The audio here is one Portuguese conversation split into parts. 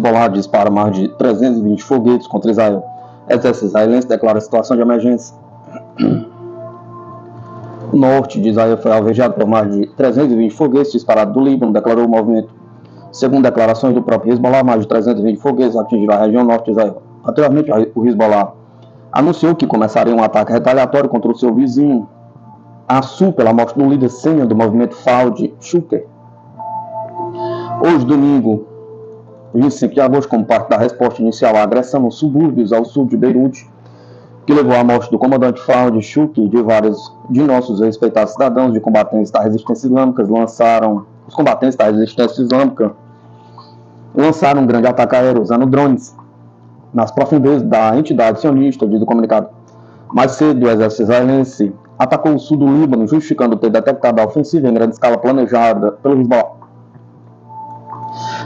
Hezbollah dispara mais de 320 foguetes contra Israel. Exército israelense declara situação de emergência. O norte de Israel foi alvejado por mais de 320 foguetes disparados do Líbano, declarou o movimento. Segundo declarações do próprio Hezbollah, mais de 320 foguetes atingiram a região norte de Israel. Anteriormente, o Hezbollah anunciou que começaria um ataque retaliatório contra o seu vizinho, a sul, pela morte do líder sênior do movimento Fouad Shuker. Hoje, domingo, 25 de agosto, como parte da resposta inicial à agressão nos subúrbios ao sul de Beirute, que levou à morte do comandante Fouad Shuker e de vários de nossos respeitados cidadãos de combatentes da resistência islâmica, os combatentes da resistência islâmica lançaram um grande ataque aéreo usando drones nas profundezas da entidade sionista, diz o comunicado. Mais cedo, o exército israelense atacou o sul do Líbano, justificando ter detectado a ofensiva em grande escala planejada pelo Hezbollah.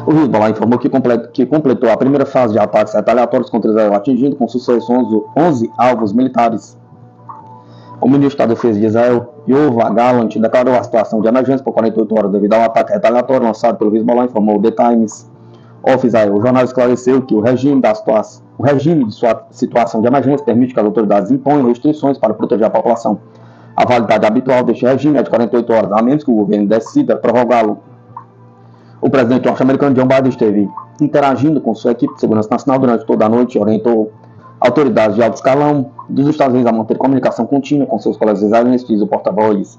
O Hezbollah informou que completou a primeira fase de ataques retaliatórios contra Israel, atingindo com sucesso 11 alvos militares. O ministro da Defesa de Israel, Yoav Gallant, declarou a situação de emergência por 48 horas devido ao ataque retaliatório lançado pelo Hezbollah, informou The Times of Israel. O jornal esclareceu que o regime de sua situação de emergência permite que as autoridades imponham restrições para proteger a população. A validade habitual deste regime é de 48 horas, a menos que o governo decida prorrogá-lo. O presidente norte-americano Joe Biden esteve interagindo com sua equipe de segurança nacional durante toda a noite e orientou autoridades de alto escalão dos Estados Unidos a manter comunicação contínua com seus colegas israelenses, diz o porta-voz.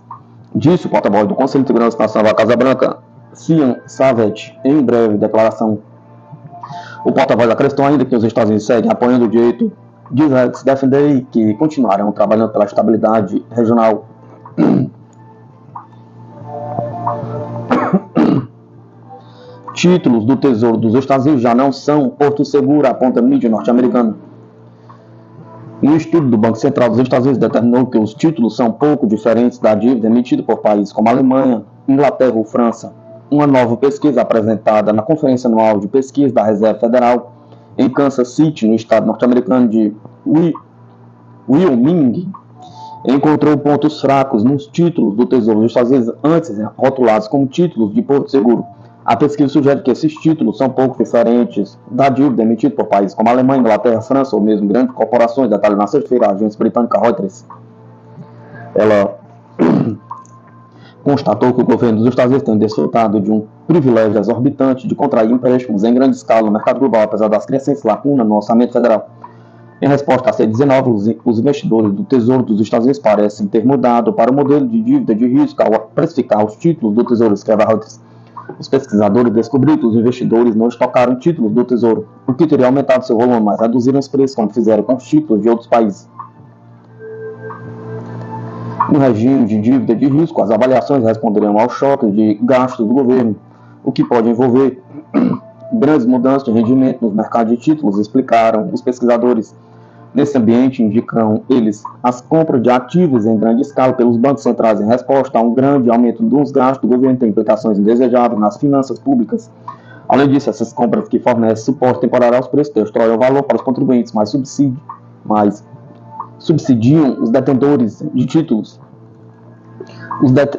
Disse o porta-voz do Conselho de Segurança Nacional da Casa Branca, Sian Savet, em breve declaração. O porta-voz acrescentou ainda que os Estados Unidos seguem apoiando o direito de Israel de se defender e que continuarão trabalhando pela estabilidade regional. Títulos do Tesouro dos Estados Unidos já não são porto seguro, aponta a mídia norte-americana. Um estudo do Banco Central dos Estados Unidos determinou que os títulos são pouco diferentes da dívida emitida por países como a Alemanha, Inglaterra ou França. Uma nova pesquisa apresentada na Conferência Anual de Pesquisa da Reserva Federal em Kansas City, no estado norte-americano de Wyoming, encontrou pontos fracos nos títulos do Tesouro dos Estados Unidos, antes rotulados como títulos de porto seguro. A pesquisa sugere que esses títulos são pouco diferentes da dívida emitida por países como a Alemanha, Inglaterra, França ou mesmo grandes corporações, detalhou na sexta-feira a agência britânica Reuters. Ela constatou que o governo dos Estados Unidos tem desfrutado de um privilégio exorbitante de contrair empréstimos em grande escala no mercado global, apesar das crescentes lacunas no orçamento federal. Em resposta à C-19, os investidores do Tesouro dos Estados Unidos parecem ter mudado para o modelo de dívida de risco ao precificar os títulos do Tesouro, escreve a Reuters. Os pesquisadores descobriram que os investidores não estocaram títulos do Tesouro, o que teria aumentado seu volume, mas reduziram os preços, como fizeram com os títulos de outros países. No regime de dívida de risco, as avaliações responderão aos choques de gastos do governo, o que pode envolver grandes mudanças de rendimento nos mercados de títulos, explicaram os pesquisadores. Nesse ambiente, indicam eles, as compras de ativos em grande escala pelos bancos centrais em resposta a um grande aumento dos gastos do governo têm implicações indesejáveis nas finanças públicas. Além disso, essas compras que fornecem suporte temporário aos preços destroem o valor para os contribuintes, mas subsidiam os detentores de títulos.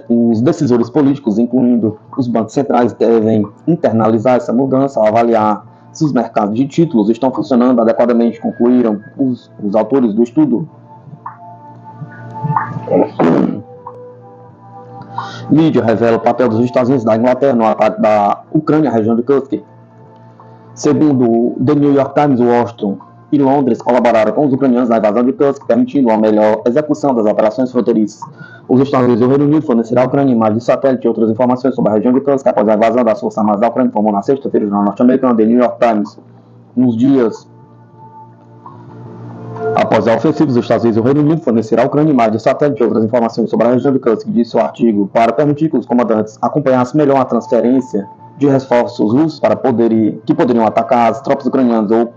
Os decisores políticos, incluindo os bancos centrais, devem internalizar essa mudança ao avaliar se os mercados de títulos estão funcionando adequadamente, concluíram os autores do estudo. Mídia revela o papel dos Estados Unidos e da Inglaterra no ataque da Ucrânia à região de Kursk. Segundo The New York Times, Washington e Londres colaboraram com os ucranianos na invasão de Kursk, permitindo uma melhor execução das operações fronteiriças. Os Estados Unidos e o Reino Unido fornecerão à Ucrânia imagens de satélite e outras informações sobre a região de Kursk após a invasão das Forças Armadas da Ucrânia, informou na sexta-feira o jornal norte-americano The New York Times. Nos dias após a ofensiva, os Estados Unidos e o Reino Unido fornecerão à Ucrânia imagens de satélite e outras informações sobre a região de Kursk, disse o artigo, para permitir que os comandantes acompanhassem melhor a transferência de reforços russos que poderiam atacar as tropas ucranianas ou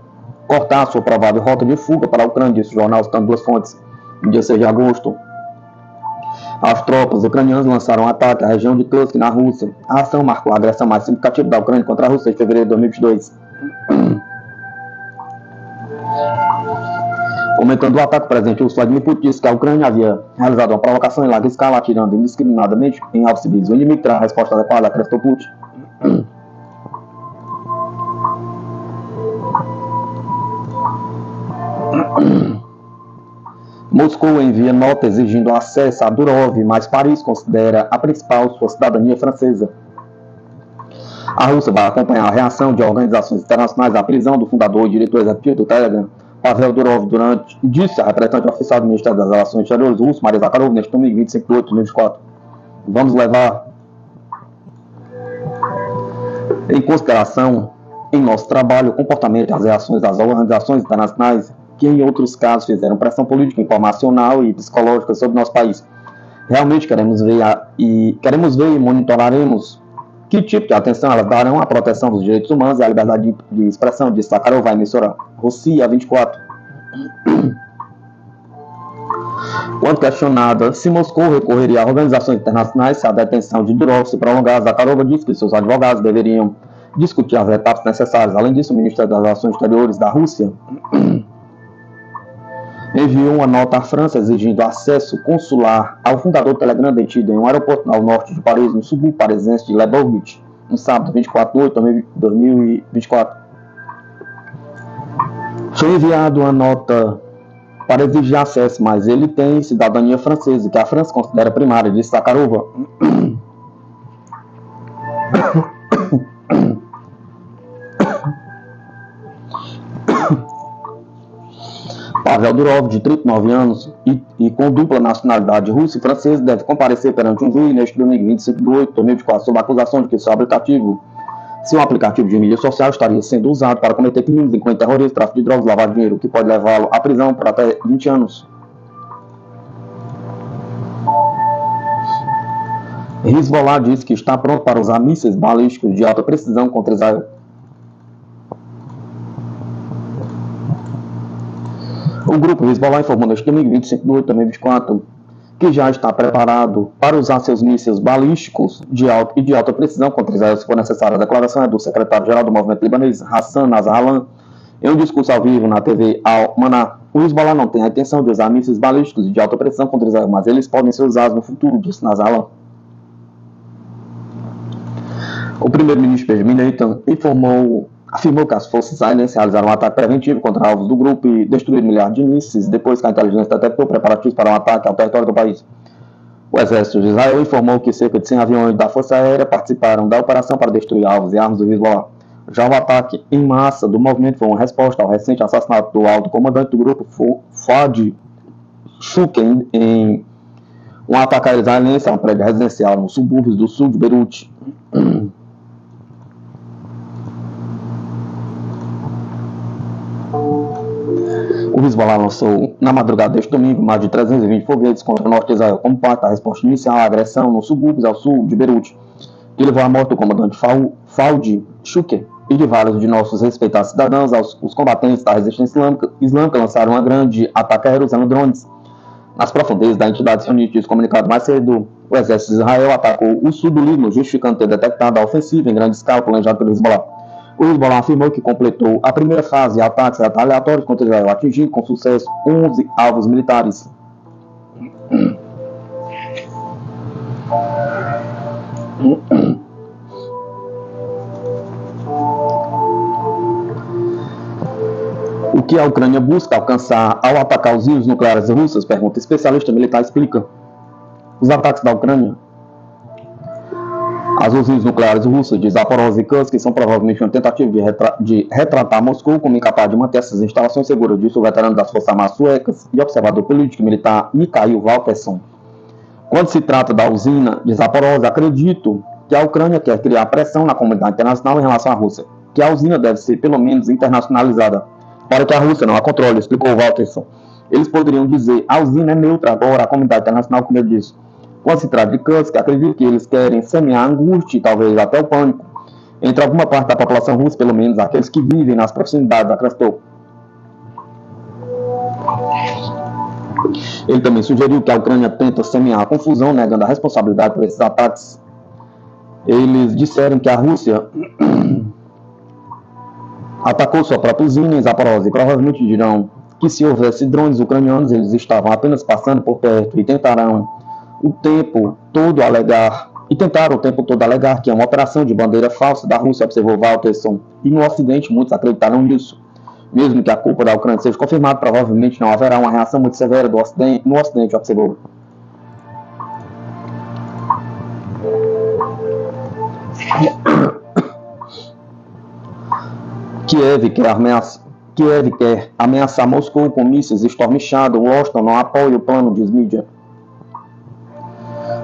cortar sua provável rota de fuga para a Ucrânia, disse o jornal, citando duas fontes. No dia 6 de agosto, as tropas ucranianas lançaram um ataque à região de Kursk, na Rússia. A ação marcou a agressão mais significativa da Ucrânia contra a Rússia em fevereiro de 2022. Comentando o ataque, o presidente russo Vladimir Putin disse que a Ucrânia havia realizado uma provocação em larga escala, atirando indiscriminadamente em alvos civis. O inimigo terá a resposta adequada, acrescentou Putin. Moscou envia nota exigindo acesso a Durov, mas Paris considera a principal sua cidadania francesa. A Rússia vai acompanhar a reação de organizações internacionais à prisão do fundador e diretor executivo do Telegram, Pavel Durov, disse a representante oficial do Ministério das Relações Exteriores russo, Maria Zakharova, neste domingo 25 de 8 de 2024. Vamos levar em consideração, em nosso trabalho, o comportamento e as reações das organizações internacionais que, em outros casos, fizeram pressão política, informacional e psicológica sobre nosso país. Realmente queremos ver e monitoraremos que tipo de atenção elas darão à proteção dos direitos humanos e à liberdade de expressão, disse Zakharova à emissora Rússia 24. Quando questionada se Moscou recorreria a organizações internacionais se a detenção de Durov se prolongar, Zakharova disse que seus advogados deveriam discutir as etapas necessárias. Além disso, o Ministério das Relações Exteriores da Rússia enviou uma nota à França exigindo acesso consular ao fundador do Telegram detido em um aeroporto ao norte de Paris, no subúrbio parisiense de Lebovitch, no sábado 24 de 8 de 2024. Foi enviado uma nota para exigir acesso, mas ele tem cidadania francesa, que a França considera primária, disse Zakharova. Pavel Durov, de 39 anos e com dupla nacionalidade russa e francesa, deve comparecer perante um juiz neste domingo 25 de 8 de 2024 sob a acusação de que seu aplicativo de mídia social estaria sendo usado para cometer crimes, incluindo terrorismo, tráfico de drogas, lavagem de dinheiro, o que pode levá-lo à prisão por até 20 anos. Hezbollah diz que está pronto para usar mísseis balísticos de alta precisão contra Israel. O grupo Hezbollah informou neste domingo 25 de 8 de 2024 que já está preparado para usar seus mísseis balísticos de alta precisão contra Israel se for necessário. A declaração é do secretário-geral do movimento libanês, Hassan Nasrallah, em um discurso ao vivo na TV Al-Maná. O Hezbollah não tem a intenção de usar mísseis balísticos de alta precisão contra Israel, mas eles podem ser usados no futuro, disse Nasrallah. O primeiro-ministro Benjamin Netanyahu afirmou que as forças israelenses realizaram um ataque preventivo contra alvos do grupo e destruíram milhares de mísseis depois que a inteligência detectou preparativos para um ataque ao território do país. O exército de Israel informou que cerca de 100 aviões da Força Aérea participaram da operação para destruir alvos e armas do Hezbollah. Já o ataque em massa do movimento foi uma resposta ao recente assassinato do alto comandante do grupo Fadi Shuken em um ataque israelense a um prédio residencial nos subúrbios do sul de Beirute. O Hezbollah lançou, na madrugada deste domingo, mais de 320 foguetes contra o norte de Israel, como parte da resposta inicial à agressão nos subúrbios ao sul de Beirute, que levou à morte do comandante Fadi Shuker e de vários de nossos respeitados cidadãos. Os combatentes da resistência islâmica lançaram um grande ataque aéreo usando drones nas profundezas da entidade sionista. Comunicado mais cedo, o exército de Israel atacou o sul do Líbano, justificando ter detectado a ofensiva em grande escala planejada pelo Hezbollah. O Hezbollah afirmou que completou a primeira fase de ataques aleatórios contra Israel, atingindo com sucesso 11 alvos militares. O que a Ucrânia busca alcançar ao atacar os rios nucleares russos? Pergunta especialista militar explica. Os ataques da Ucrânia às usinas nucleares russas de Zaporozhye e Kursk são provavelmente uma tentativa de retratar Moscou como incapaz de manter essas instalações seguras, disse o veterano das Forças Armadas suecas e observador político e militar Mikhail Valkersson. Quando se trata da usina de Zaporozhye, acredito que a Ucrânia quer criar pressão na comunidade internacional em relação à Rússia, que a usina deve ser pelo menos internacionalizada, para que a Rússia não a controle, explicou Valkersson. Eles poderiam dizer, a usina é neutra agora, a comunidade internacional com medo disso. Quando se trata de Kursk, acredito que eles querem semear angústia e talvez até o pânico entre alguma parte da população russa, pelo menos aqueles que vivem nas proximidades, acrescentou. Ele também sugeriu que a Ucrânia tenta semear a confusão, negando a responsabilidade por esses ataques. Eles disseram que a Rússia atacou sua própria usina em Zaporozhye e provavelmente dirão que se houvesse drones ucranianos, eles estavam apenas passando por perto e tentaram o tempo todo alegar que é uma operação de bandeira falsa da Rússia, observou Valkersson, e no Ocidente muitos acreditaram nisso. Mesmo que a culpa da Ucrânia seja confirmada, provavelmente não haverá uma reação muito severa no Ocidente, observou. Kiev quer ameaçar Moscou com mísseis Storm Shadow. Washington não apoia o plano, diz mídia.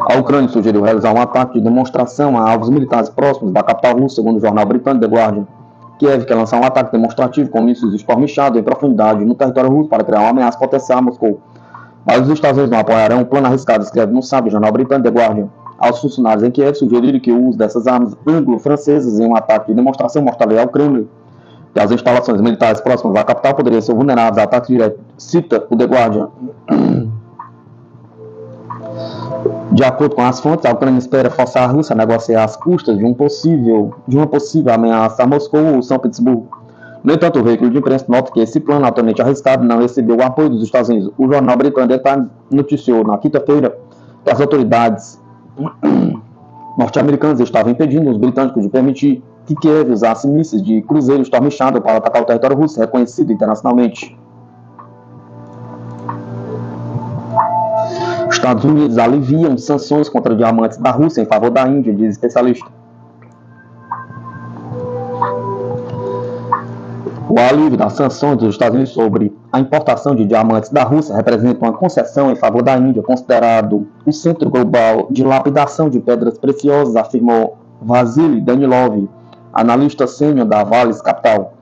A Ucrânia sugeriu realizar um ataque de demonstração a alvos militares próximos da capital russa, segundo o jornal britânico The Guardian. Kiev quer lançar um ataque demonstrativo com mísseis Storm Shadow em profundidade no território russo para criar uma ameaça potencial a Moscou. Mas os Estados Unidos não apoiarão um plano arriscado, escreve no sábado o jornal britânico The Guardian. Aos funcionários em Kiev sugeriram que o uso dessas armas anglo-francesas em um ataque de demonstração mostraria ao Kremlin que as instalações militares próximas da capital poderiam ser vulneráveis a ataques diretos, cita o The Guardian. De acordo com as fontes, a Ucrânia espera forçar a Rússia a negociar as custas de uma possível ameaça a Moscou ou São Petersburgo. No entanto, o veículo de imprensa nota que esse plano altamente arriscado não recebeu o apoio dos Estados Unidos. O jornal britânico The Times noticiou na quinta-feira que as autoridades norte-americanas estavam impedindo os britânicos de permitir que Kiev usasse mísseis de cruzeiro Storm Shadow para atacar o território russo, reconhecido internacionalmente. Os Estados Unidos aliviam sanções contra diamantes da Rússia em favor da Índia, diz especialista. O alívio das sanções dos Estados Unidos sobre a importação de diamantes da Rússia representa uma concessão em favor da Índia, considerado o centro global de lapidação de pedras preciosas, afirmou Vasily Danilov, analista sênior da Vales Capital.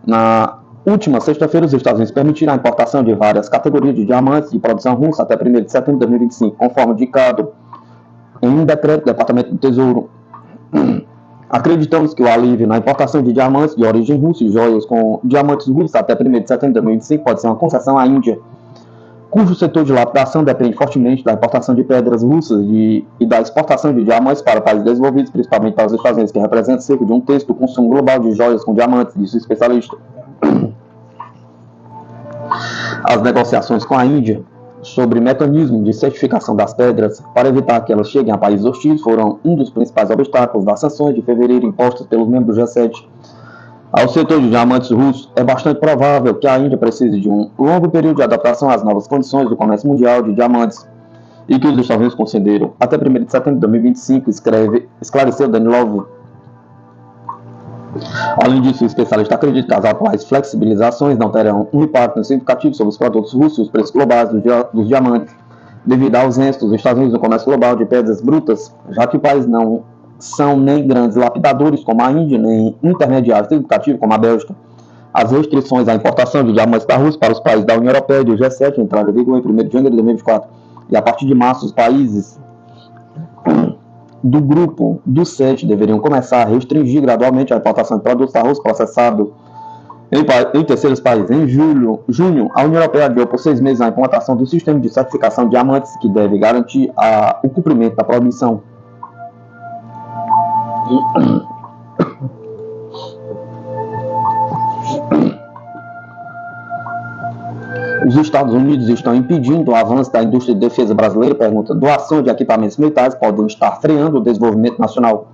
Na última sexta-feira, os Estados Unidos permitiram a importação de várias categorias de diamantes de produção russa até 1º de setembro de 2025, conforme indicado em um decreto do Departamento do Tesouro. Acreditamos que o alívio na importação de diamantes de origem russa e joias com diamantes russos até 1º de setembro de 2025 pode ser uma concessão à Índia, cujo setor de lapidação depende fortemente da importação de pedras russas e da exportação de diamantes para países desenvolvidos, principalmente para os Estados Unidos, que representa cerca de 1/3 do consumo global de joias com diamantes, disse o especialista. As negociações com a Índia sobre mecanismo de certificação das pedras para evitar que elas cheguem a países hostis foram um dos principais obstáculos das sanções de fevereiro impostas pelos membros do G7. Ao setor de diamantes russos, é bastante provável que a Índia precise de um longo período de adaptação às novas condições do comércio mundial de diamantes e que os Estados Unidos concederam até 1º de setembro de 2025, esclareceu Danilov. Além disso, o especialista acredita que as atuais flexibilizações não terão um impacto significativo sobre os produtos russos e os preços globais dos diamantes, devido à ausência dos Estados Unidos no comércio global de pedras brutas, já que o país não são nem grandes lapidadores como a Índia, nem intermediários significativos como a Bélgica. As restrições à importação de diamantes da Rússia para os países da União Europeia e do G7 entraram em vigor em 1º de janeiro de 2024, e a partir de março os países do grupo dos 7 deveriam começar a restringir gradualmente a importação de produtos da Rússia processados em terceiros países. Em junho, a União Europeia adiou por 6 meses a implantação do sistema de certificação de diamantes que deve garantir o cumprimento da proibição. Os Estados Unidos estão impedindo o avanço da indústria de defesa brasileira? Pergunta. Doação de equipamentos militares podem estar freando o desenvolvimento nacional.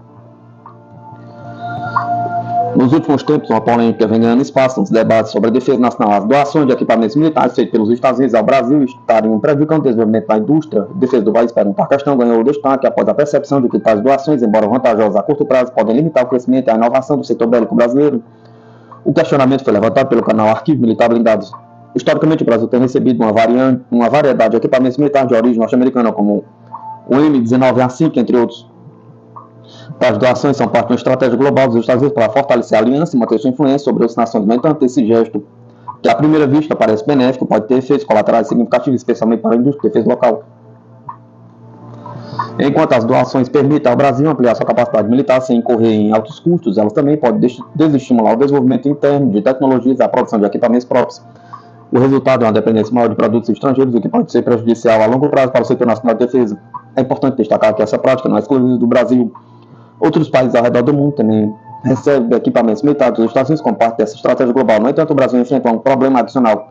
Nos últimos tempos, uma polêmica vem ganhando espaço nos debates sobre a defesa nacional. As doações de equipamentos militares feitas pelos Estados Unidos ao Brasil estariam prejudicando o desenvolvimento da indústria de defesa do país. A questão ganhou destaque após a percepção de que tais doações, embora vantajosas a curto prazo, podem limitar o crescimento e a inovação do setor bélico brasileiro. O questionamento foi levantado pelo canal Arquivo Militar Blindados. Historicamente, o Brasil tem recebido uma variedade de equipamentos militares de origem norte-americana, como o M19A5, entre outros. Tais doações são parte de uma estratégia global dos Estados Unidos para fortalecer a aliança e manter sua influência sobre outras nações. No entanto, esse gesto, que à primeira vista parece benéfico, pode ter efeitos colaterais significativos, especialmente para a indústria de defesa local. Enquanto as doações permitem ao Brasil ampliar sua capacidade militar sem incorrer em altos custos, elas também podem desestimular o desenvolvimento interno de tecnologias e a produção de equipamentos próprios. O resultado é uma dependência maior de produtos estrangeiros, o que pode ser prejudicial a longo prazo para o setor nacional de defesa. É importante destacar que essa prática não é exclusiva do Brasil. Outros países ao redor do mundo também recebem equipamentos militares dos Estados Unidos como parte dessa estratégia global. No entanto, o Brasil enfrenta um problema adicional: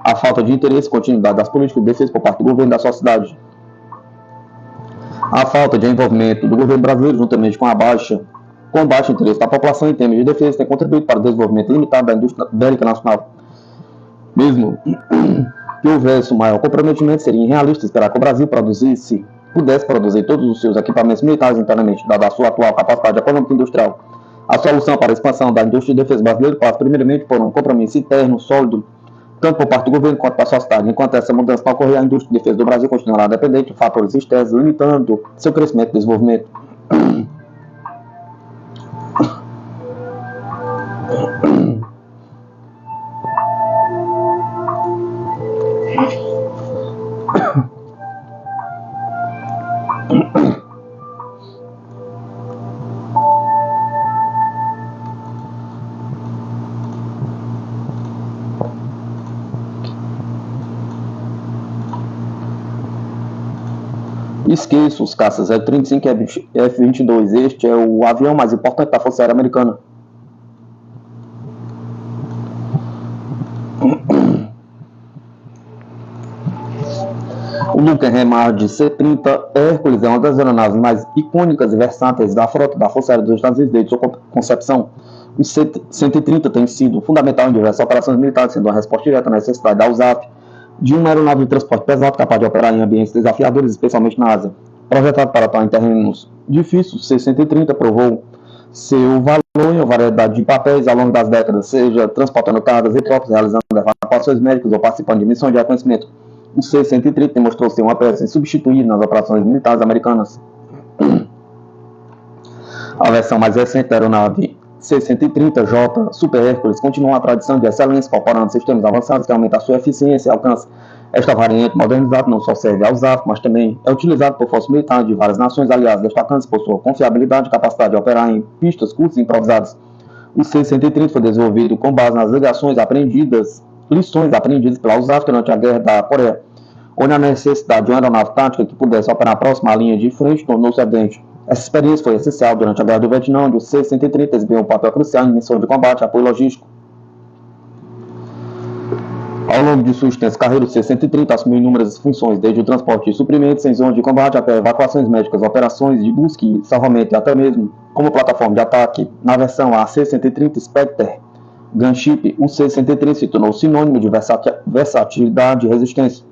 a falta de interesse e continuidade das políticas de defesa por parte do governo e da sociedade. A falta de envolvimento do governo brasileiro, juntamente com combate o interesse da população em termos de defesa tem contribuído para o desenvolvimento limitado da indústria bélica nacional. Mesmo que houvesse um maior comprometimento, seria irrealista esperar que o Brasil pudesse produzir todos os seus equipamentos militares internamente, dada a sua atual capacidade econômica e industrial. A solução para a expansão da indústria de defesa brasileira passa primeiramente por um compromisso interno sólido, tanto por parte do governo quanto da sociedade. Enquanto essa mudança não ocorrer, a indústria de defesa do Brasil continuará dependente de fatores externos, limitando seu crescimento e desenvolvimento. Esqueça os caças F-35 e F-22. Este é o avião mais importante da Força Aérea Americana. O Luckenham C-30 Hércules é uma das aeronaves mais icônicas e versáteis da frota da Força Aérea dos Estados Unidos desde sua concepção. O C-130 tem sido fundamental em diversas operações militares, sendo uma resposta direta à necessidade da USAF de uma aeronave de transporte pesado capaz de operar em ambientes desafiadores, especialmente na Ásia. Projetado para atuar em terrenos difíceis, o C-130 provou seu valor em uma variedade de papéis ao longo das décadas, seja transportando cargas e tropas, realizando evacuações médicas ou participando de missões de reconhecimento. O C-130 demonstrou ser uma peça insubstituível nas operações militares americanas. A versão mais recente da aeronave C-130J Super Hércules continua a tradição de excelência, incorporando sistemas avançados que aumentam a sua eficiência e alcance. Esta variante modernizada não só serve ao USAF, mas também é utilizada por forças militares de várias nações aliadas, destacando-se por sua confiabilidade e capacidade de operar em pistas curtas e improvisadas. O C-130 foi desenvolvido com base nas lições aprendidas pela USAF durante a Guerra da Coreia, onde a necessidade de uma aeronave tática que pudesse operar próxima à linha de frente tornou-se evidente. Essa experiência foi essencial durante a Guerra do Vietnã, onde o C-130 exibiu um papel crucial em missões de combate e apoio logístico. Ao longo de sua extensa carreira, o C-130 assumiu inúmeras funções, desde o transporte de suprimentos em zonas de combate até evacuações médicas, operações de busca e salvamento e até mesmo como plataforma de ataque. Na versão C-130 Spectre Gunship, o C-130 se tornou sinônimo de versatilidade e resistência.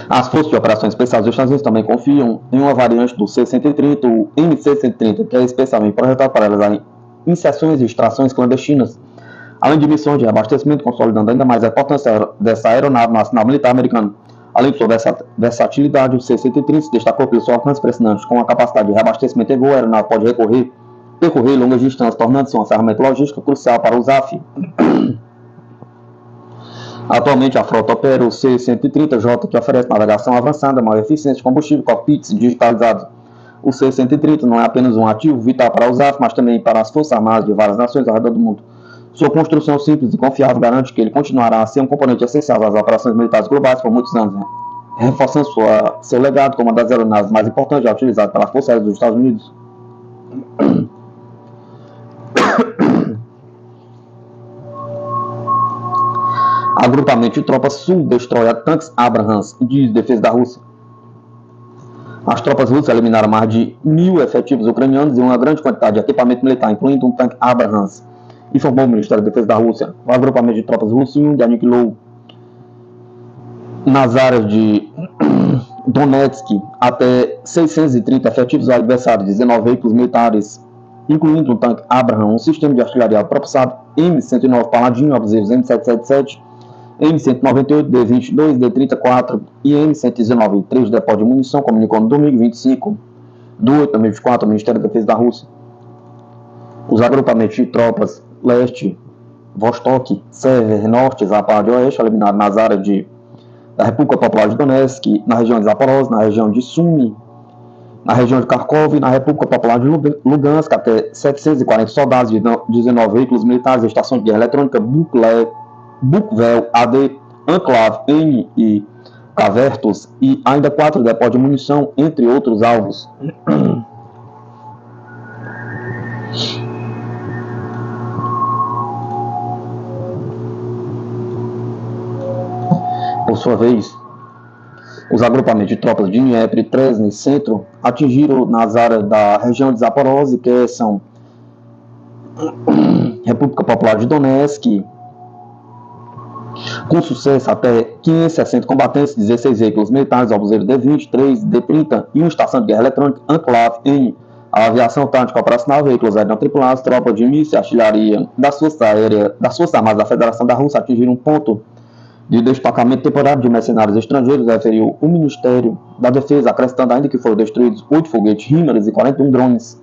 As forças de operações especiais dos Estados Unidos também confiam em uma variante do C-130, o MC-130, que é especialmente projetado para realizar inserções e extrações clandestinas, além de missões de reabastecimento, consolidando ainda mais a importância dessa aeronave no arsenal militar americano. Além de sua versatilidade, o C-130 se destacou pelo seu alcance impressionante. Com a capacidade de reabastecimento em voo, a aeronave pode percorrer longas distâncias, tornando-se uma ferramenta logística crucial para o USAF. Atualmente, a frota opera o C-130J, que oferece navegação avançada, maior eficiência de combustível, cockpits digitalizados. O C-130 não é apenas um ativo vital para a USAF, mas também para as forças armadas de várias nações ao redor do mundo. Sua construção simples e confiável garante que ele continuará a ser um componente essencial das operações militares globais por muitos anos, reforçando seu legado como uma das aeronaves mais importantes já utilizadas pelas Forças Aéreas dos Estados Unidos. Agrupamento de tropas Sul destrói tanques Abrams de defesa da Rússia. As tropas russas eliminaram mais de 1.000 efetivos ucranianos e uma grande quantidade de equipamento militar, incluindo um tanque Abrams, informou o Ministério da Defesa da Rússia. O agrupamento de tropas russo aniquilou nas áreas de Donetsk até 630 efetivos adversários, 19 veículos militares, incluindo um tanque Abrams, um sistema de artilharia propulsado M109 Paladin, objetivos M777, M198, D22, D34 e M119, 3 depósitos de munição, comunicou no domingo 25 de 8 de 2024 o Ministério da Defesa da Rússia. Os agrupamentos de tropas Leste, Vostok, Sever, Norte, Zapad e Oeste eliminaram nas áreas da República Popular de Donetsk, na região de Zaporozhye, na região de Sumy, na região de Kharkov e na República Popular de Lugansk, até 740 soldados, 19 veículos militares, estações de guerra eletrônica, Bukvel, AD, Anclave, N e Cavertos, e ainda 4 depósitos de munição, entre outros alvos. Por sua vez, Os agrupamentos de tropas de Dnieper, Tresny e Centro atingiram nas áreas da região de Zaporozhye, que são República Popular de Donetsk, com sucesso até 560 combatentes, 16 veículos militares, obuseiros D-20, 3, D-30 e uma estação de guerra eletrônica, Anclave, N. A aviação tática operacional, veículos aéreos não tripulados, tropas de mísseis, artilharia das Forças Armadas da Federação da Rússia atingiram um ponto de destacamento temporário de mercenários estrangeiros, referiu o Ministério da Defesa, acrescentando ainda que foram destruídos 8 foguetes HIMARS e 41 drones.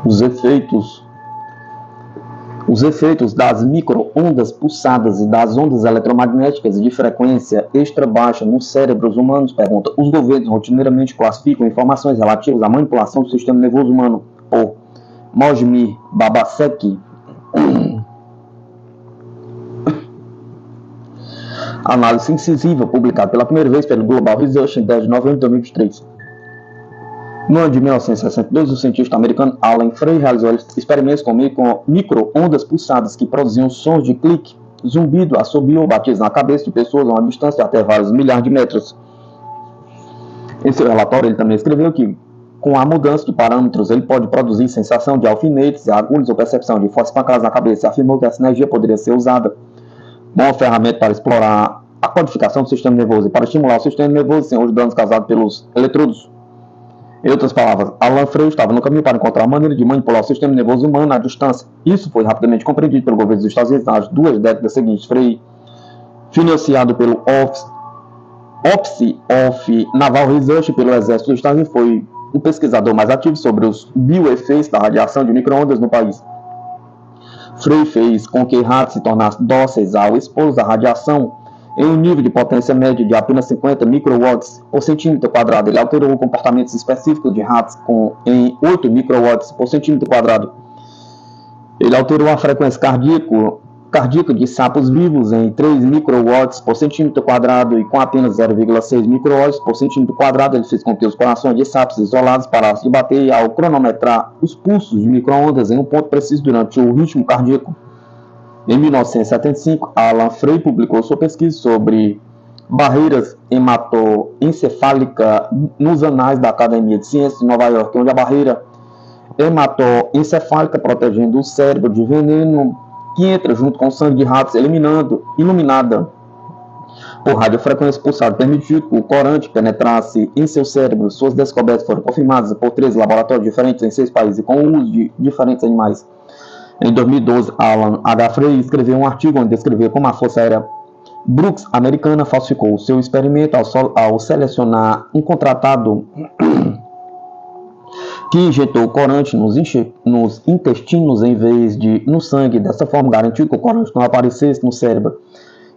Os efeitos das micro-ondas pulsadas e das ondas eletromagnéticas de frequência extra baixa nos cérebros humanos, pergunta. Os governos rotineiramente classificam informações relativas à manipulação do sistema nervoso humano por Mojmir Babasek. Análise incisiva publicada pela primeira vez pelo Global Research em 10 de novembro de 2023. No ano de 1962, o cientista americano Alan Frey realizou experimentos com micro-ondas pulsadas que produziam sons de clique, zumbido, assobio ou batidas na cabeça de pessoas a uma distância de até vários milhares de metros. Em seu relatório, ele também escreveu que, com a mudança de parâmetros, ele pode produzir sensação de alfinetes, agulhas ou percepção de fortes pancadas na cabeça e afirmou que essa energia poderia ser usada como uma ferramenta para explorar a codificação do sistema nervoso e para estimular o sistema nervoso sem os danos causados pelos eletrodos. Em outras palavras, Alan Frey estava no caminho para encontrar a maneira de manipular o sistema nervoso humano à distância. Isso foi rapidamente compreendido pelo governo dos Estados Unidos nas 2 décadas seguintes. Frey, financiado pelo Office of Naval Research pelo Exército dos Estados Unidos, foi o pesquisador mais ativo sobre os bioefeitos da radiação de micro-ondas no país. Frey fez com que ratos se tornassem dóceis ao expor à radiação em um nível de potência média de apenas 50 microwatts por centímetro quadrado. Ele alterou comportamentos específicos de ratos em 8 microwatts por centímetro quadrado. Ele alterou a frequência cardíaca de sapos vivos em 3 microwatts por centímetro quadrado e com apenas 0,6 microwatts por centímetro quadrado. Ele fez com que os corações de sapos isolados parassem de bater ao cronometrar os pulsos de microondas em um ponto preciso durante o ritmo cardíaco. Em 1975, Alan Frey publicou sua pesquisa sobre barreiras hematoencefálicas nos anais da Academia de Ciências de Nova York, onde a barreira hematoencefálica protegendo o cérebro de veneno que entra junto com o sangue de ratos, iluminada por radiofrequência pulsada, permitiu que o corante penetrasse em seu cérebro. Suas descobertas foram confirmadas por 13 laboratórios diferentes em 6 países, com o uso de diferentes animais. Em 2012, Alan H. Frey escreveu um artigo onde descrevia como a Força Aérea Brooks americana falsificou o seu experimento ao selecionar um contratado que injetou o corante nos intestinos em vez de no sangue. Dessa forma, garantiu que o corante não aparecesse no cérebro.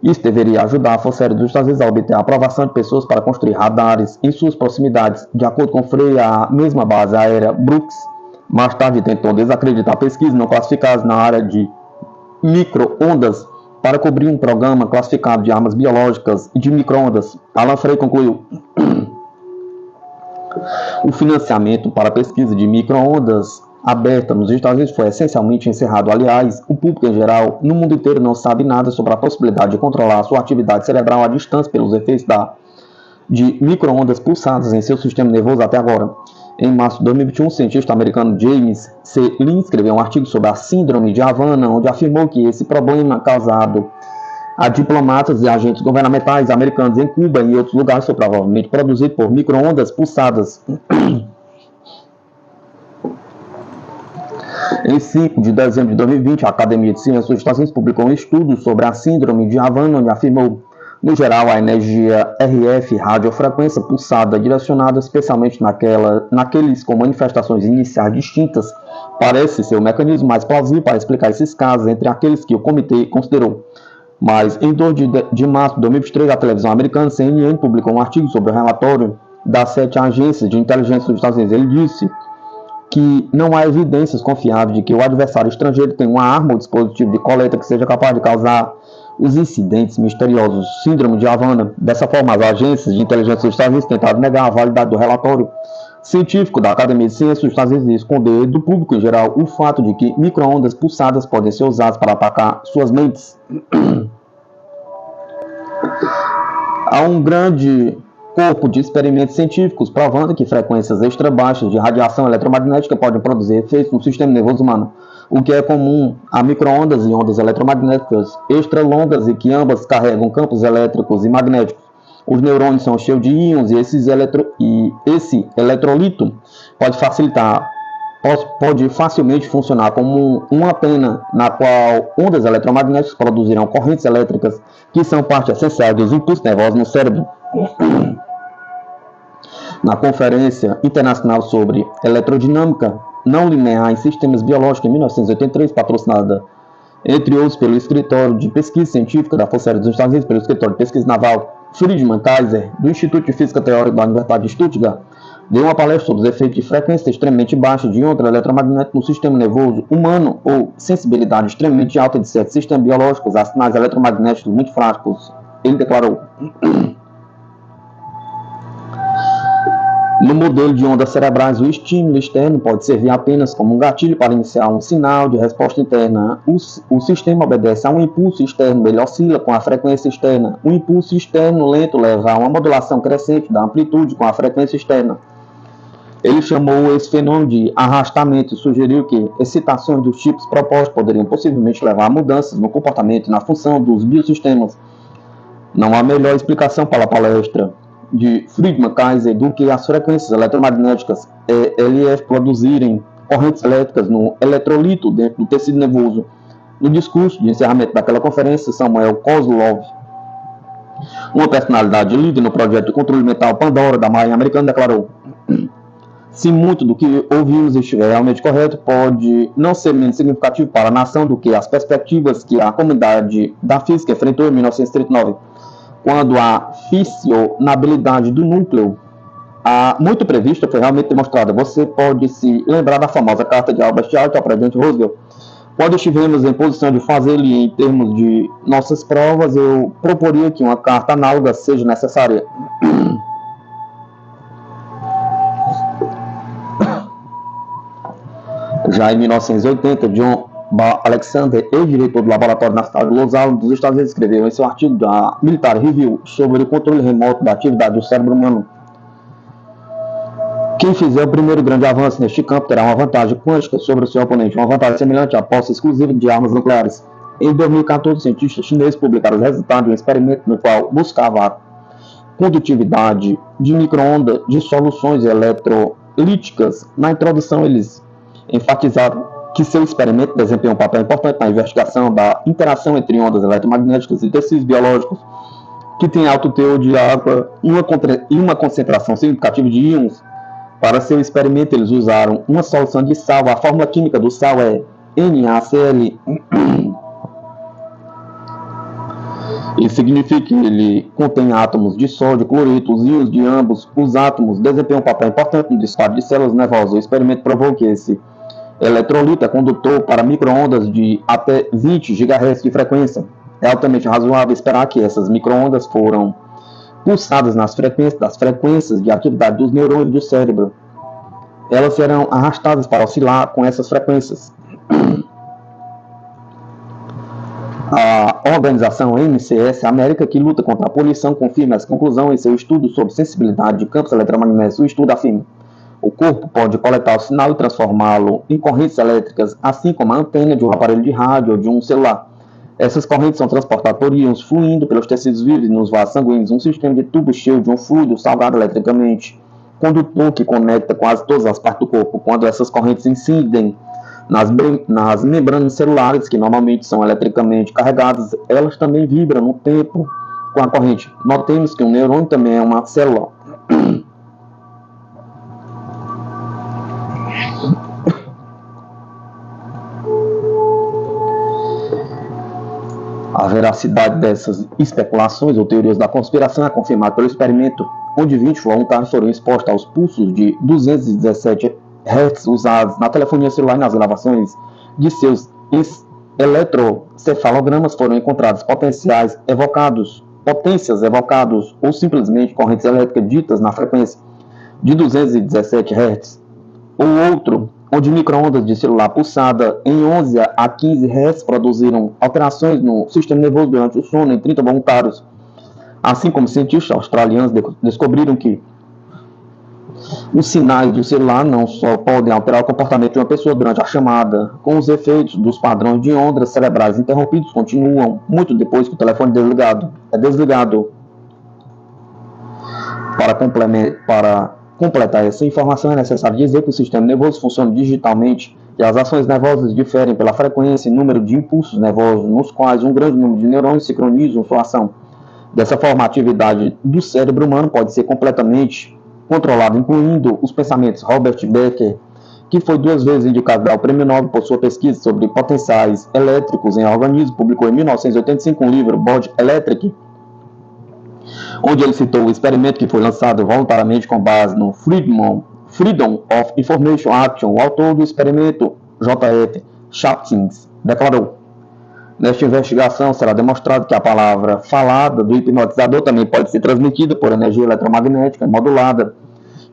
Isso deveria ajudar a Força Aérea dos Estados Unidos a obter a aprovação de pessoas para construir radares em suas proximidades. De acordo com Frey, a mesma base aérea Brooks mais tarde tentou desacreditar pesquisas não classificadas na área de micro-ondas para cobrir um programa classificado de armas biológicas e de micro-ondas. Alan Frey concluiu: o financiamento para a pesquisa de micro-ondas aberta nos Estados Unidos foi essencialmente encerrado. Aliás, o público em geral, no mundo inteiro, não sabe nada sobre a possibilidade de controlar a sua atividade cerebral à distância pelos efeitos de micro-ondas pulsadas em seu sistema nervoso até agora. Em março de 2021, o cientista americano James C. Lin escreveu um artigo sobre a Síndrome de Havana, onde afirmou que esse problema causado a diplomatas e agentes governamentais americanos em Cuba e em outros lugares foi provavelmente produzido por micro-ondas pulsadas. Em 5 de dezembro de 2020, a Academia de Ciências dos Estados Unidos publicou um estudo sobre a Síndrome de Havana, onde afirmou: no geral, a energia RF, radiofrequência pulsada, direcionada especialmente naqueles com manifestações iniciais distintas, parece ser o mecanismo mais plausível para explicar esses casos entre aqueles que o comitê considerou. Mas, em 2 de março de 2023, a televisão americana CNN publicou um artigo sobre o relatório das 7 agências de inteligência dos Estados Unidos. Ele disse que não há evidências confiáveis de que o adversário estrangeiro tem uma arma ou dispositivo de coleta que seja capaz de causar os incidentes misteriosos. Síndrome de Havana. Dessa forma, as agências de inteligência dos Estados Unidos tentaram negar a validade do relatório, científico da Academia de Ciências dos Estados Unidos esconder do público em geral o fato de que micro-ondas pulsadas podem ser usadas para atacar suas mentes. Há um grande corpo de experimentos científicos provando que frequências extra baixas de radiação eletromagnética podem produzir efeitos no sistema nervoso humano, o que é comum a micro-ondas e ondas eletromagnéticas extra longas e que ambas carregam campos elétricos e magnéticos. Os neurônios são cheios de íons e esse eletrolito pode facilmente funcionar como uma antena na qual ondas eletromagnéticas produzirão correntes elétricas que são parte essencial dos impulsos nervosos no cérebro. Na Conferência Internacional sobre Eletrodinâmica Não Linear em Sistemas Biológicos, em 1983, patrocinada, entre outros, pelo Escritório de Pesquisa Científica da Força Aérea dos Estados Unidos, pelo Escritório de Pesquisa Naval Friedman Kaiser, do Instituto de Física Teórica da Universidade de Stuttgart, deu uma palestra sobre os efeitos de frequência extremamente baixa de onda eletromagnética no sistema nervoso humano ou sensibilidade extremamente alta de certos sistemas biológicos a sinais eletromagnéticos muito fracos. Ele declarou: no modelo de ondas cerebrais, o estímulo externo pode servir apenas como um gatilho para iniciar um sinal de resposta interna. O sistema obedece a um impulso externo, ele oscila com a frequência externa. O impulso externo lento leva a uma modulação crescente da amplitude com a frequência externa. Ele chamou esse fenômeno de arrastamento e sugeriu que excitações dos tipos propostos poderiam possivelmente levar a mudanças no comportamento e na função dos biosistemas. Não há melhor explicação para a palestra de Friedman Kaiser do que as frequências eletromagnéticas ELF produzirem correntes elétricas no eletrolito dentro do tecido nervoso. No discurso de encerramento daquela conferência, Samuel Kozlov, uma personalidade líder no projeto de controle mental Pandora da Marinha Americana, declarou: se muito do que ouvimos estiver realmente correto, pode não ser menos significativo para a nação do que as perspectivas que a comunidade da física enfrentou em 1939, quando a fissionabilidade do núcleo, muito prevista, foi realmente demonstrada. Você pode se lembrar da famosa carta de Albert Einstein ao presidente Roosevelt. Quando estivermos em posição de fazê-lo em termos de nossas provas, eu proporia que uma carta análoga seja necessária. Já em 1980, John Alexander, ex-diretor do laboratório na cidade de Los Alamos, dos Estados Unidos, escreveu em seu artigo da Military Review sobre o controle remoto da atividade do cérebro humano: quem fizer o primeiro grande avanço neste campo terá uma vantagem quântica sobre o seu oponente, uma vantagem semelhante à posse exclusiva de armas nucleares. Em 2014, cientistas chineses publicaram os resultados de um experimento no qual buscava a condutividade de micro-ondas de soluções eletrolíticas. Na introdução, eles enfatizaram que seu experimento desempenha um papel importante na investigação da interação entre ondas eletromagnéticas e tecidos biológicos que têm alto teor de água e uma concentração significativa de íons. Para seu experimento, eles usaram uma solução de sal. A fórmula química do sal é NaCl. Isso significa que ele contém átomos de sódio, cloreto. Os íons de ambos os átomos desempenham um papel importante no disparo de células nervosas. O experimento provou que esse eletrolito é condutor para micro-ondas de até 20 GHz de frequência. É altamente razoável esperar que essas micro-ondas foram pulsadas nas frequências de atividade dos neurônios do cérebro. Elas serão arrastadas para oscilar com essas frequências. A organização MCS América, que luta contra a poluição, confirma essa conclusão em seu estudo sobre sensibilidade de campos eletromagnéticos. O estudo afirma: o corpo pode coletar o sinal e transformá-lo em correntes elétricas, assim como a antena de um aparelho de rádio ou de um celular. Essas correntes são transportadas por íons fluindo pelos tecidos vivos e nos vasos sanguíneos, um sistema de tubo cheio de um fluido salgado eletricamente, condutor que conecta quase todas as partes do corpo. Quando essas correntes incidem nas membranas celulares, que normalmente são eletricamente carregadas, elas também vibram no tempo com a corrente. Notemos que um neurônio também é uma célula. A veracidade dessas especulações ou teorias da conspiração é confirmada pelo experimento, onde 20 voluntários foram expostos aos pulsos de 217 Hz usados na telefonia celular e nas gravações de seus eletrocefalogramas. Foram encontrados potências evocados ou simplesmente correntes elétricas ditas na frequência. de 217 Hz, ou outro, onde microondas de celular pulsada em 11 a 15 Hz produziram alterações no sistema nervoso durante o sono em 30 voluntários, assim como cientistas australianos descobriram que os sinais do celular não só podem alterar o comportamento de uma pessoa durante a chamada, com os efeitos dos padrões de ondas cerebrais interrompidos continuam muito depois que o telefone é desligado. Para completar essa informação, é necessário dizer que o sistema nervoso funciona digitalmente e as ações nervosas diferem pela frequência e número de impulsos nervosos, nos quais um grande número de neurônios sincronizam sua ação. Dessa forma, a atividade do cérebro humano pode ser completamente controlada, incluindo os pensamentos. Robert Becker, que foi 2 vezes indicado ao Prêmio Nobel por sua pesquisa sobre potenciais elétricos em organismos, publicou em 1985 um livro, Body Electric, onde ele citou o experimento que foi lançado voluntariamente com base no Freedom of Information Action. O autor do experimento, J.F. Schachtins, declarou: nesta investigação será demonstrado que a palavra falada do hipnotizador também pode ser transmitida por energia eletromagnética modulada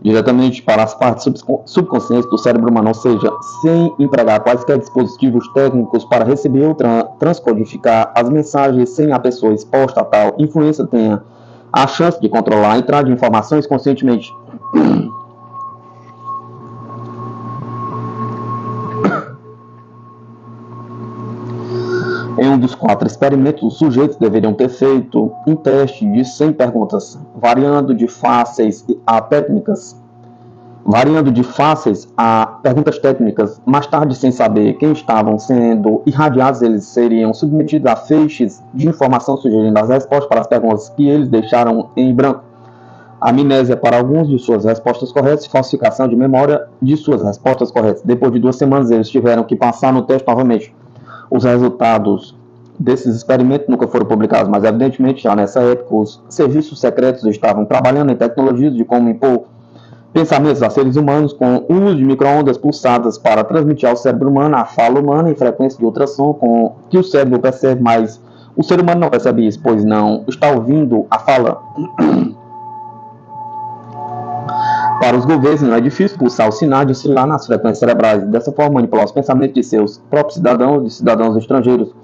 diretamente para as partes subconscientes do cérebro humano, ou seja, sem empregar quaisquer dispositivos técnicos para receber ou transcodificar as mensagens, sem a pessoa exposta a tal influência tenha a chance de controlar a entrada de informações conscientemente. Em um dos 4 experimentos, os sujeitos deveriam ter feito um teste de 100 perguntas, variando de fáceis a perguntas técnicas. Mais tarde, sem saber quem estavam sendo irradiados, eles seriam submetidos a feixes de informação sugerindo as respostas para as perguntas que eles deixaram em branco. Amnésia para alguns de suas respostas corretas e falsificação de memória de suas respostas corretas. Depois de 2 semanas, eles tiveram que passar no teste novamente. Os resultados desses experimentos nunca foram publicados, mas evidentemente já nessa época os serviços secretos estavam trabalhando em tecnologias de como impor pensamentos a seres humanos com o uso de microondas pulsadas para transmitir ao cérebro humano a fala humana em frequência de ultrassom com que o cérebro percebe, mas o ser humano não percebe isso, pois não está ouvindo a fala. Para os governos, não é difícil pulsar o sinal de celular nas frequências cerebrais e dessa forma manipular os pensamentos de seus próprios cidadãos e de cidadãos estrangeiros.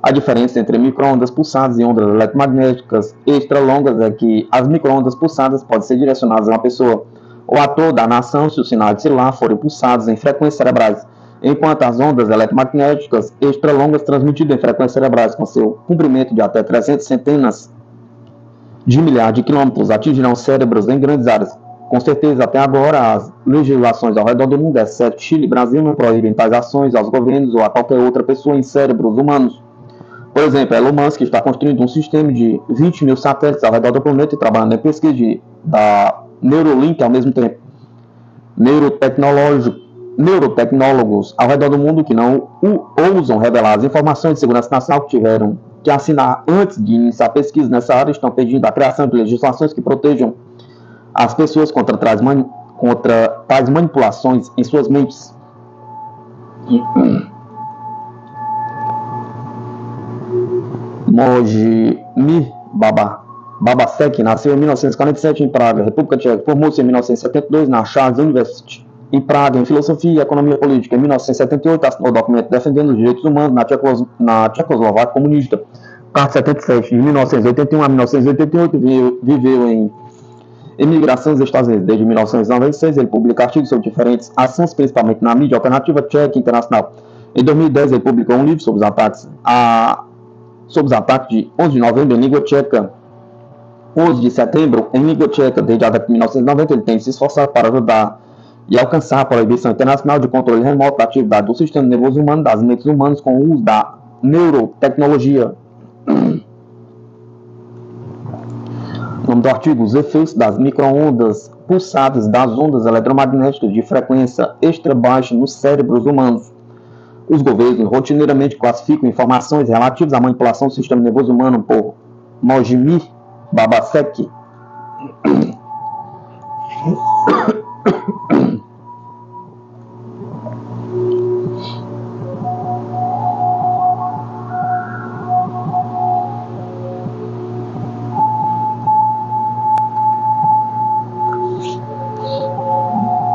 A diferença entre microondas pulsadas e ondas eletromagnéticas extra-longas é que as microondas pulsadas podem ser direcionadas a uma pessoa ou a toda a nação se os sinais de celular forem pulsados em frequências cerebrais, enquanto as ondas eletromagnéticas extra-longas transmitidas em frequências cerebrais com seu comprimento de até 300 centenas de milhares de quilômetros atingirão cérebros em grandes áreas. Com certeza, até agora, as legislações ao redor do mundo, exceto Chile e Brasil, não proíbem tais ações aos governos ou a qualquer outra pessoa em cérebros humanos. Por exemplo, Elon Musk está construindo um sistema de 20 mil satélites ao redor do planeta e trabalhando em pesquisa da Neuralink ao mesmo tempo. Neurotecnólogos ao redor do mundo que não ousam revelar as informações de segurança nacional que tiveram que assinar antes de iniciar pesquisa nessa área estão pedindo a criação de legislações que protejam as pessoas contra tais manipulações em suas mentes. Mojmir Babasek nasceu em 1947 em Praga, República Tcheca. Formou-se em 1972 na Charles University, em Praga, em Filosofia e Economia Política. Em 1978, assinou o documento defendendo os direitos humanos na Tchecoslováquia comunista. Carta 77, de 1981 a 1988, viveu em emigração dos Estados Unidos. Desde 1996, ele publica artigos sobre diferentes ações, principalmente na mídia alternativa tcheca e internacional. Em 2010, ele publicou um livro sobre os ataques de 11 de novembro em língua tcheca, 11 de setembro em língua tcheca. Desde a década de 1990, ele tem se esforçado para ajudar e alcançar a proibição internacional de controle remoto da atividade do sistema nervoso humano, das mentes humanas, com o uso da neurotecnologia. O nome do artigo: os efeitos das microondas pulsadas das ondas eletromagnéticas de frequência extra baixa nos cérebros humanos. Os governos rotineiramente classificam informações relativas à manipulação do sistema nervoso humano por Mojmir Babasek